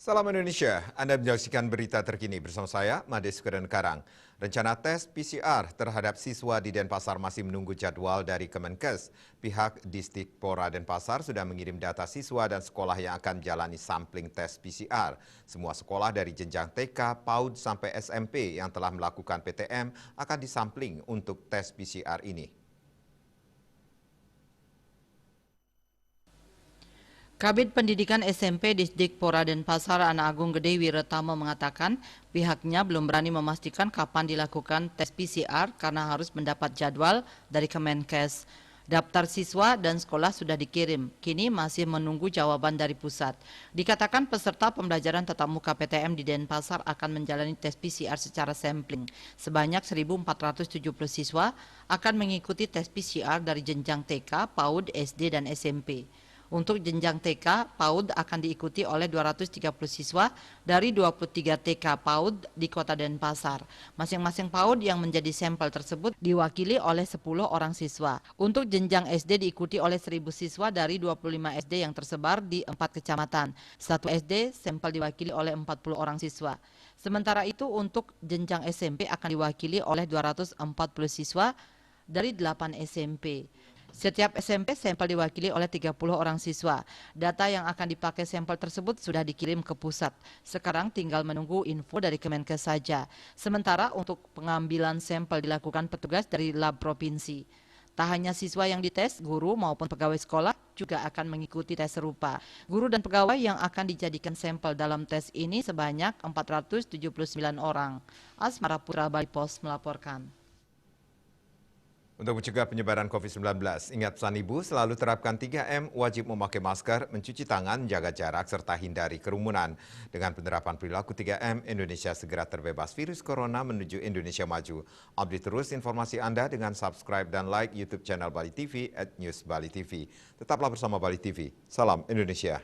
Salam Indonesia, Anda menyaksikan berita terkini bersama saya, Mades Kudan Karang. Rencana tes PCR terhadap siswa di Denpasar masih menunggu jadwal dari Kemenkes. Pihak Disdikpora Denpasar sudah mengirim data siswa dan sekolah yang akan jalani sampling tes PCR. Semua sekolah dari jenjang TK, PAUD sampai SMP yang telah melakukan PTM akan disampling untuk tes PCR ini. Kabid Pendidikan SMP Disdikpora Denpasar Ana Agung Gede Wiratama mengatakan pihaknya belum berani memastikan kapan dilakukan tes PCR karena harus mendapat jadwal dari Kemenkes. Daftar siswa dan sekolah sudah dikirim, kini masih menunggu jawaban dari pusat. Dikatakan peserta pembelajaran tatap muka PTM di Denpasar akan menjalani tes PCR secara sampling. Sebanyak 1.470 siswa akan mengikuti tes PCR dari jenjang TK, PAUD, SD, dan SMP. Untuk jenjang TK, PAUD akan diikuti oleh 230 siswa dari 23 TK PAUD di Kota Denpasar. Masing-masing PAUD yang menjadi sampel tersebut diwakili oleh 10 orang siswa. Untuk jenjang SD diikuti oleh 1.000 siswa dari 25 SD yang tersebar di 4 kecamatan. Satu SD sampel diwakili oleh 40 orang siswa. Sementara itu untuk jenjang SMP akan diwakili oleh 240 siswa dari 8 SMP. Setiap SMP sampel diwakili oleh 30 orang siswa. Data yang akan dipakai sampel tersebut sudah dikirim ke pusat. Sekarang tinggal menunggu info dari Kemenkes saja. Sementara untuk pengambilan sampel dilakukan petugas dari lab provinsi. Tak hanya siswa yang dites, guru maupun pegawai sekolah juga akan mengikuti tes serupa. Guru dan pegawai yang akan dijadikan sampel dalam tes ini sebanyak 479 orang. Asmara Putra Bali Pos melaporkan. Untuk mencegah penyebaran COVID-19, ingat pesan Ibu selalu terapkan 3M, wajib memakai masker, mencuci tangan, menjaga jarak, serta hindari kerumunan. Dengan penerapan perilaku 3M, Indonesia segera terbebas virus corona menuju Indonesia maju. Update terus informasi Anda dengan subscribe dan like YouTube channel Bali TV @newsbalitv. Tetaplah bersama Bali TV. Salam Indonesia.